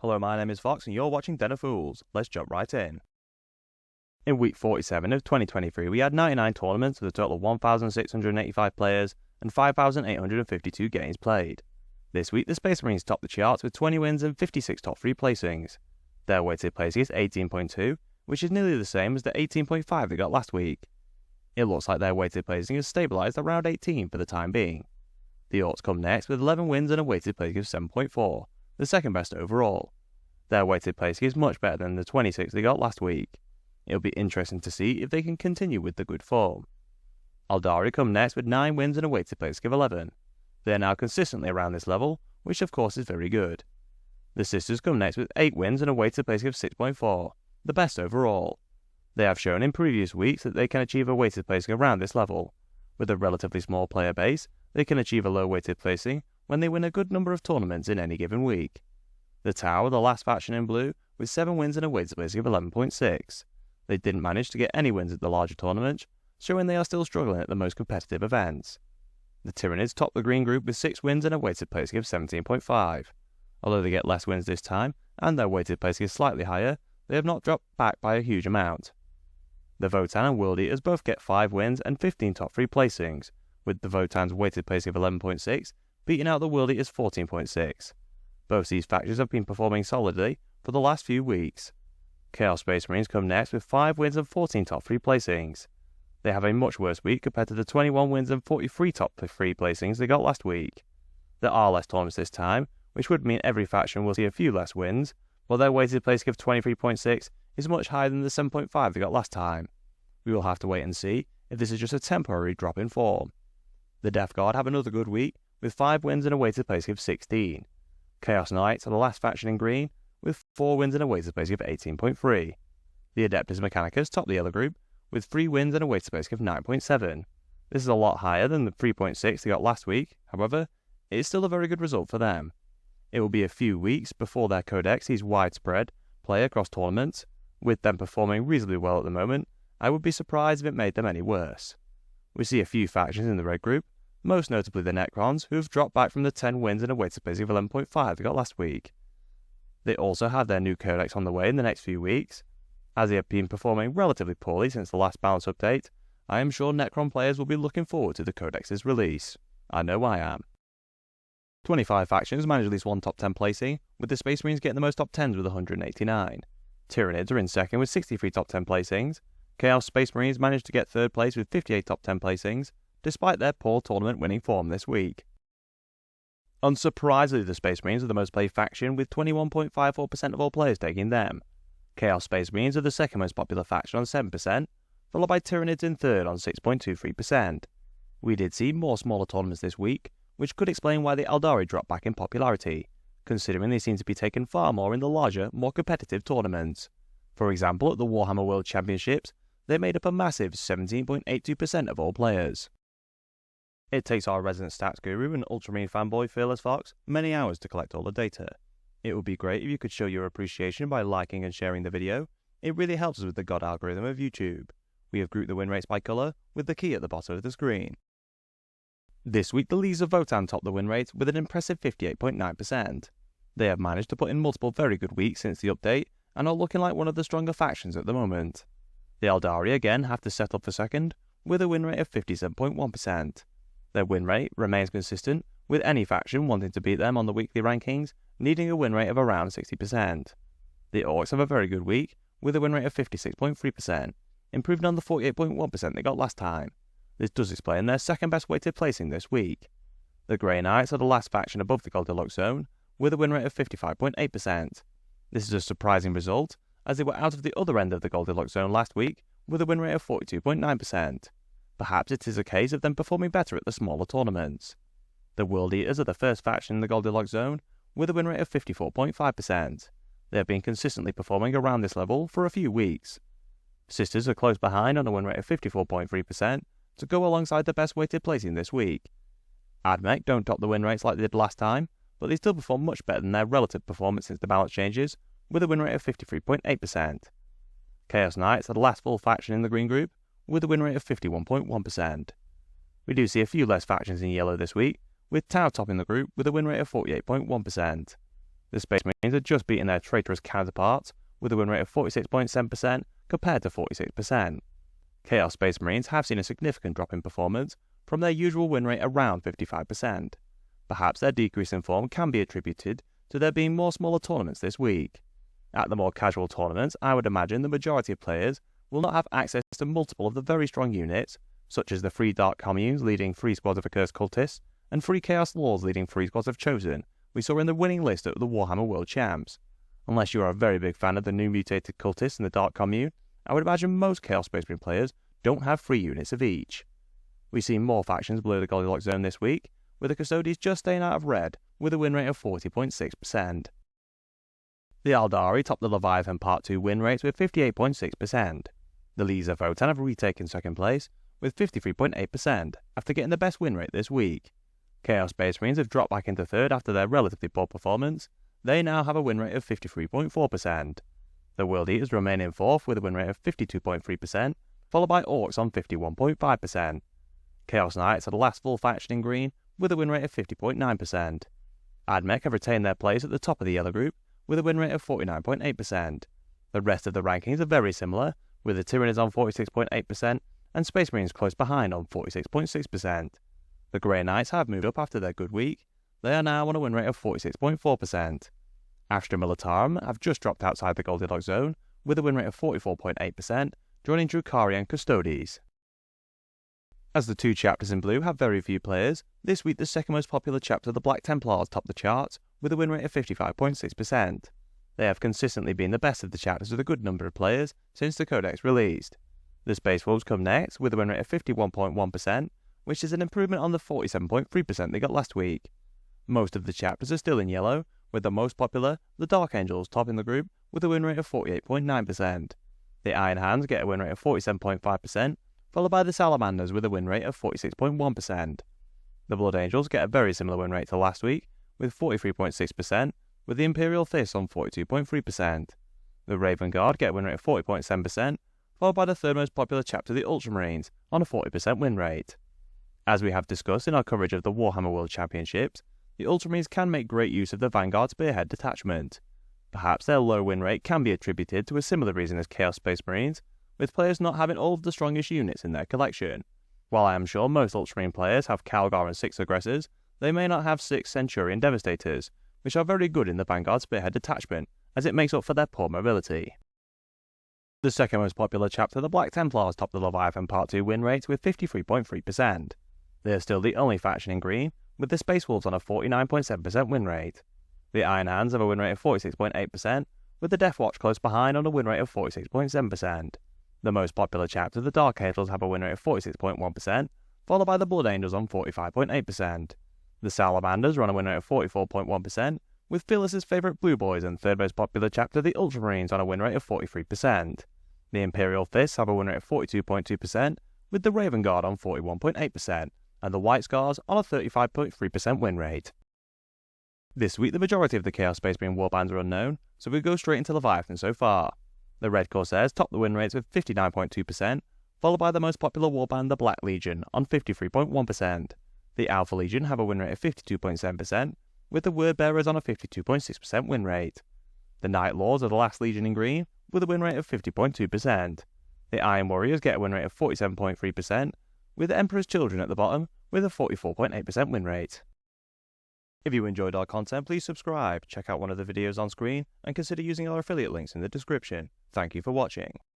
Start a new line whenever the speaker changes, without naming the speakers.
Hello, my name is Fox and you're watching Den of Fools. Let's jump right in. In week 47 of 2023, we had 99 tournaments with a total of 1,685 players and 5,852 games played. This week, the Space Marines topped the charts with 20 wins and 56 top 3 placings. Their weighted placing is 18.2, which is nearly the same as the 18.5 they got last week. It looks like their weighted placing has stabilised around 18 for the time being. The Orcs come next with 11 wins and a weighted placing of 7.4, the second best overall. Their weighted placing is much better than the 26 they got last week. It'll be interesting to see if they can continue with the good form. Aeldari come next with 9 wins and a weighted placing of 11. They are now consistently around this level, which of course is very good. The Sisters come next with 8 wins and a weighted placing of 6.4, the best overall. They have shown in previous weeks that they can achieve a weighted placing around this level. With a relatively small player base, they can achieve a low weighted placing when they win a good number of tournaments in any given week. The Tau are the last faction in blue with 7 wins and a weighted placing of 11.6. They didn't manage to get any wins at the larger tournaments, showing they are still struggling at the most competitive events. The Tyranids top the green group with 6 wins and a weighted placing of 17.5. Although they get less wins this time, and their weighted placing is slightly higher, they have not dropped back by a huge amount. The Votann and World Eaters both get 5 wins and 15 top 3 placings, with the Votann's weighted placing of 11.6 beating out the World Eaters' 14.6. Both these factions have been performing solidly for the last few weeks. Chaos Space Marines come next with 5 wins and 14 top 3 placings. They have a much worse week compared to the 21 wins and 43 top 3 placings they got last week. There are less tournaments this time, which would mean every faction will see a few less wins, while their weighted placing of 23.6 is much higher than the 7.5 they got last time. We will have to wait and see if this is just a temporary drop in form. The Death Guard have another good week, with 5 wins and a weighted placing of 16. Chaos Knights are the last faction in green, with 4 wins and a weighted placing of 18.3. The Adeptus Mechanicus top the yellow group, with 3 wins and a weighted placing of 9.7. This is a lot higher than the 3.6 they got last week, however, it is still a very good result for them. It will be a few weeks before their codex sees widespread play across tournaments. With them performing reasonably well at the moment, I would be surprised if it made them any worse. We see a few factions in the red group, most notably the Necrons, who have dropped back from the 10 wins and a weighted placing of 11.5 they got last week. They also have their new codex on the way in the next few weeks. As they have been performing relatively poorly since the last balance update, I am sure Necron players will be looking forward to the codex's release. I know I am. 25 factions manage at least one top 10 placing, with the Space Marines getting the most top 10s with 189. Tyranids are in second with 63 top 10 placings. Chaos Space Marines managed to get third place with 58 top 10 placings, despite their poor tournament winning form this week. Unsurprisingly, the Space Marines are the most played faction with 21.54% of all players taking them. Chaos Space Marines are the second most popular faction on 7%, followed by Tyranids in third on 6.23%. We did see more smaller tournaments this week, which could explain why the Aeldari dropped back in popularity, considering they seem to be taken far more in the larger, more competitive tournaments. For example, at the Warhammer World Championships, they made up a massive 17.82% of all players. It takes our resident stats guru and Ultramarine fanboy Fearless Fox many hours to collect all the data. It would be great if you could show your appreciation by liking and sharing the video. It really helps us with the God algorithm of YouTube. We have grouped the win rates by colour, with the key at the bottom of the screen. This week, the Legions of Votann topped the win rate with an impressive 58.9%. They have managed to put in multiple very good weeks since the update, and are looking like one of the stronger factions at the moment. The Aeldari again have to settle for second, with a win rate of 57.1%. Their win rate remains consistent, with any faction wanting to beat them on the weekly rankings needing a win rate of around 60%. The Orcs have a very good week, with a win rate of 56.3%, improving on the 48.1% they got last time. This does explain their second best weighted placing this week. The Grey Knights are the last faction above the Goldilocks zone, with a win rate of 55.8%. This is a surprising result, as they were out of the other end of the Goldilocks zone last week, with a win rate of 42.9%. Perhaps it is a case of them performing better at the smaller tournaments. The World Eaters are the first faction in the Goldilocks zone, with a win rate of 54.5%. They have been consistently performing around this level for a few weeks. Sisters are close behind on a win rate of 54.3% to go alongside the best weighted placing this week. Admech don't top the win rates like they did last time, but they still perform much better than their relative performance since the balance changes, with a win rate of 53.8%. Chaos Knights are the last full faction in the green group, with a win rate of 51.1%. We do see a few less factions in yellow this week, with Tau topping the group with a win rate of 48.1%. The Space Marines are just beating their traitorous counterparts with a win rate of 46.7% compared to 46%. Chaos Space Marines have seen a significant drop in performance from their usual win rate around 55%. Perhaps their decrease in form can be attributed to there being more smaller tournaments this week. At the more casual tournaments, I would imagine the majority of players will not have access to multiple of the very strong units, such as the 3 Dark Communes leading 3 squads of Accursed Cultists, and 3 Chaos Lords leading 3 squads of Chosen, we saw in the winning list at the Warhammer World Champs. Unless you are a very big fan of the new mutated cultists and the Dark Commune, I would imagine most Chaos Space Marine players don't have 3 units of each. We see more factions below the Goldilocks zone this week, with the Custodies just staying out of red with a win rate of 40.6%. The Aldari topped the Leviathan Part 2 win rates with 58.6%. The Lees of Votann have retaken second place with 53.8% after getting the best win rate this week. Chaos Space Marines have dropped back into third after their relatively poor performance. They now have a win rate of 53.4%. The World Eaters remain in fourth with a win rate of 52.3%, followed by Orcs on 51.5%. Chaos Knights are the last full faction in green with a win rate of 50.9%. Admech have retained their place at the top of the yellow group with a win rate of 49.8%. The rest of the rankings are very similar, with the Tyranids on 46.8% and Space Marines close behind on 46.6%. The Grey Knights have moved up after their good week. They are now on a win rate of 46.4%. Astra Militarum have just dropped outside the Goldilocks zone with a win rate of 44.8%, joining Drukari and Custodes. As the 2 chapters in blue have very few players, this week the second most popular chapter, the Black Templars, topped the charts with a win rate of 55.6%. They have consistently been the best of the chapters with a good number of players since the Codex released. The Space Wolves come next with a win rate of 51.1%, which is an improvement on the 47.3% they got last week. Most of the chapters are still in yellow, with the most popular, the Dark Angels, topping the group with a win rate of 48.9%. The Iron Hands get a win rate of 47.5%, followed by the Salamanders with a win rate of 46.1%. The Blood Angels get a very similar win rate to last week, with 43.6%, with the Imperial Fists on 42.3%. The Raven Guard get a win rate of 40.7%, followed by the third most popular chapter, the Ultramarines, on a 40% win rate. As we have discussed in our coverage of the Warhammer World Championships, the Ultramarines can make great use of the Vanguard Spearhead detachment. Perhaps their low win rate can be attributed to a similar reason as Chaos Space Marines, with players not having all of the strongest units in their collection. While I am sure most Ultramarine players have Calgar and 6 Aggressors, they may not have 6 Centurion Devastators, which are very good in the Vanguard Spearhead detachment, as it makes up for their poor mobility. The second most popular chapter, the Black Templars, topped the Leviathan Part 2 win rate with 53.3%. They are still the only faction in green, with the Space Wolves on a 49.7% win rate. The Iron Hands have a win rate of 46.8%, with the Death Watch close behind on a win rate of 46.7%. The most popular chapter, the Dark Angels, have a win rate of 46.1%, followed by the Blood Angels on 45.8%. The Salamanders run a win rate of 44.1%, with Phyllis's favourite Blue Boys and third most popular chapter, the Ultramarines, on a win rate of 43%. The Imperial Fists have a win rate of 42.2%, with the Raven Guard on 41.8%, and the White Scars on a 35.3% win rate. This week the majority of the Chaos Space Marine warbands are unknown, so we go straight into Leviathan so far. The Red Corsairs top the win rates with 59.2%, followed by the most popular warband, the Black Legion, on 53.1%. The Alpha Legion have a win rate of 52.7%, with the Word Bearers on a 52.6% win rate. The Night Lords are the last Legion in green, with a win rate of 50.2%. The Iron Warriors get a win rate of 47.3%, with the Emperor's Children at the bottom, with a 44.8% win rate. If you enjoyed our content, please subscribe, check out one of the videos on screen, and consider using our affiliate links in the description. Thank you for watching.